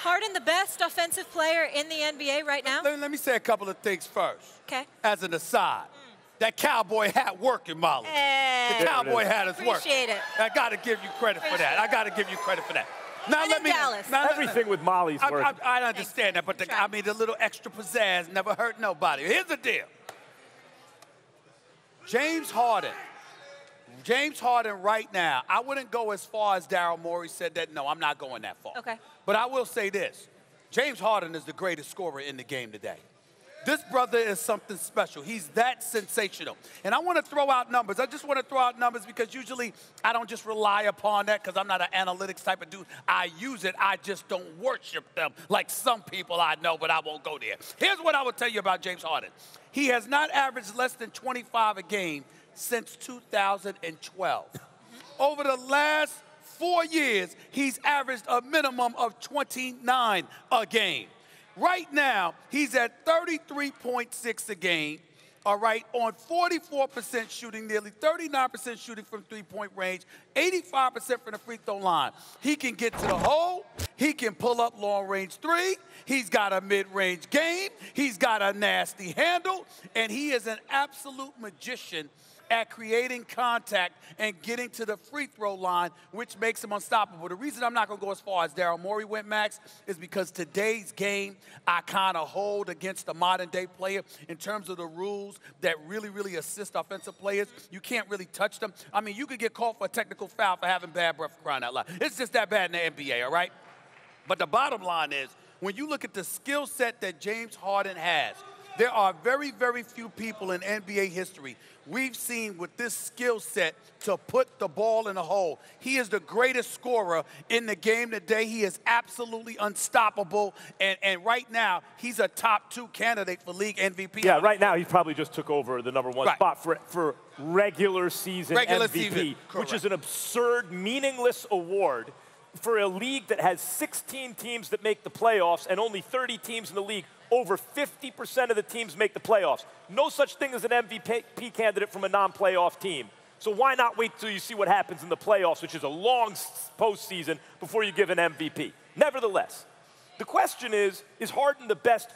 Harden the best offensive player in the NBA right now? Let me say a couple of things first. Okay. As an aside, that cowboy hat working, Molly. The cowboy hat is working. Appreciate it. I got to give you credit for that. I got to give you credit for that. Now And in Dallas. Everything with Molly's working. I understand that, but the little extra pizzazz never hurt nobody. Here's the deal. James Harden right now, I wouldn't go as far as Daryl Morey said that. No, I'm not going that far. Okay. But I will say this. James Harden is the greatest scorer in the game today. This brother is something special. He's that sensational. And I want to throw out numbers. I just want to throw out numbers because usually I don't just rely upon that because I'm not an analytics type of dude. I use it. I just don't worship them like some people I know, but I won't go there. Here's what I will tell you about James Harden. He has not averaged less than 25 a game since 2012. Over the last 4 years, he's averaged a minimum of 29 a game. Right now, he's at 33.6 a game, all right, on 44% shooting, nearly 39% shooting from three-point range, 85% from the free throw line. He can get to the hole. He can pull up long-range three. He's got a mid-range game. He's got a nasty handle, and he is an absolute magician at creating contact and getting to the free throw line, which makes him unstoppable. The reason I'm not going to go as far as Daryl Morey went, Max, is because today's game I kind of hold against the modern-day player in terms of the rules that really assist offensive players. You can't really touch them. I mean, you could get called for a technical foul for having bad breath for crying out loud. It's just that bad in the NBA, all right? But the bottom line is, when you look at the skill set that James Harden has, there are very few people in NBA history we've seen with this skill set to put the ball in the hole. He is the greatest scorer in the game today. He is absolutely unstoppable. And right now, he's a top 2 candidate for league MVP. Yeah, right now he probably just took over the #1 spot for regular season MVP, which is an absurd, meaningless award for a league that has 16 teams that make the playoffs and only 30 teams in the league. Over 50% of the teams make the playoffs. No such thing as an MVP candidate from a non-playoff team. So why not wait till you see what happens in the playoffs, which is a long postseason, before you give an MVP? Nevertheless, the question is Harden the best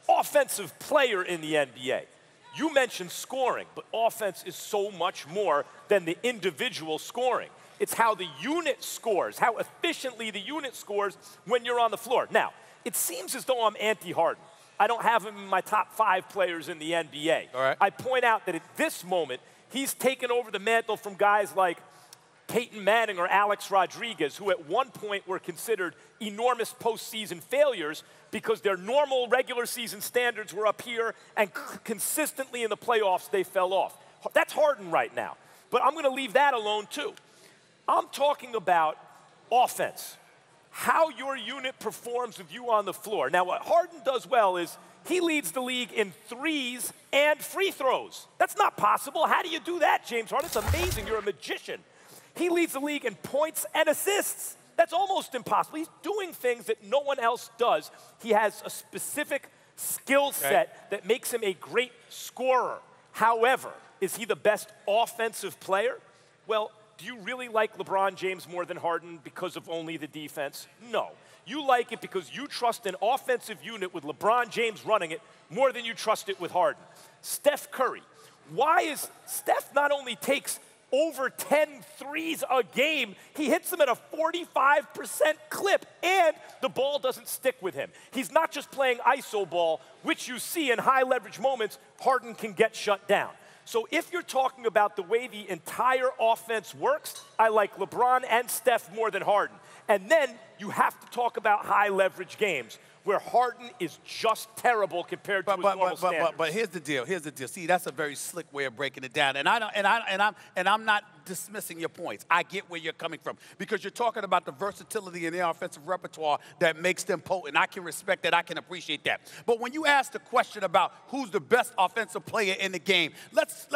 offensive player in the NBA? You mentioned scoring, but offense is so much more than the individual scoring. It's how the unit scores, how efficiently the unit scores when you're on the floor. Now, it seems as though I'm anti-Harden. I don't have him in my top 5 players in the NBA. All right. I point out that at this moment, he's taken over the mantle from guys like Peyton Manning or Alex Rodriguez, who at one point were considered enormous postseason failures because their normal regular season standards were up here and consistently in the playoffs they fell off. That's Harden right now. But I'm going to leave that alone too. I'm talking about offense. How your unit performs with you on the floor. Now, what Harden does well is he leads the league in threes and free throws. That's not possible. How do you do that, James Harden? It's amazing. You're a magician. He leads the league in points and assists. That's almost impossible. He's doing things that no one else does. He has a specific skill set that makes him a great scorer. However, is he the best offensive player? Well, do you really like LeBron James more than Harden because of only the defense? No. You like it because you trust an offensive unit with LeBron James running it more than you trust it with Harden. Steph Curry. Why is Steph not only takes over 10 threes a game, he hits them at a 45% clip, and the ball doesn't stick with him. He's not just playing iso ball, which you see in high leverage moments, Harden can get shut down. So if you're talking about the way the entire offense works, I like LeBron and Steph more than Harden. And then you have to talk about high leverage games, where Harden is just terrible compared to his normal standards. But here's the deal. Here's the deal. See, that's a very slick way of breaking it down. And I'm not dismissing your points. I get where you're coming from because you're talking about the versatility in their offensive repertoire that makes them potent. I can respect that. I can appreciate that. But when you ask the question about who's the best offensive player in the game, let's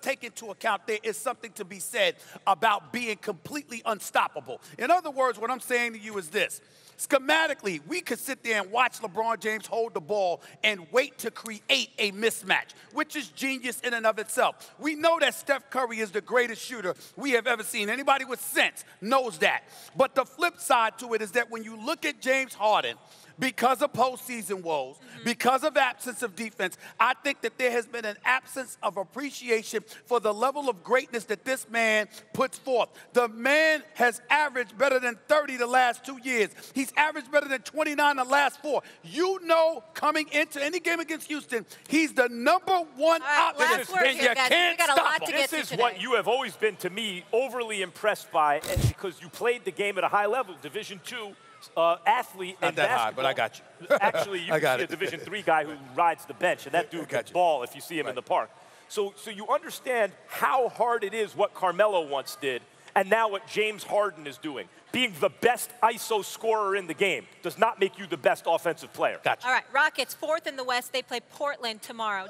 take into account there is something to be said about being completely unstoppable. In other words, what I'm saying to you is this. Schematically, we could sit there and watch LeBron James hold the ball and wait to create a mismatch, which is genius in and of itself. We know that Steph Curry is the greatest shooter we have ever seen. Anybody with sense knows that. But the flip side to it is that when you look at James Harden, because of postseason woes, because of absence of defense, I think that there has been an absence of appreciation for the level of greatness that this man puts forth. The man has averaged better than 30 the last 2 years. He's averaged better than 29 the last 4. You know, coming into any game against Houston, he's the #1 option, and you can't stop him. This is what you have always been, to me, overly impressed by, and because you played the game at a high level, Division II. Athlete and not that basketball. high, but I got you. Actually, you can see a Division III guy who rides the bench, and that dude can ball if you see him in the park. So you understand how hard it is what Carmelo once did, and now what James Harden is doing. Being the best ISO scorer in the game does not make you the best offensive player. Gotcha. All right, Rockets 4th in the West. They play Portland tomorrow.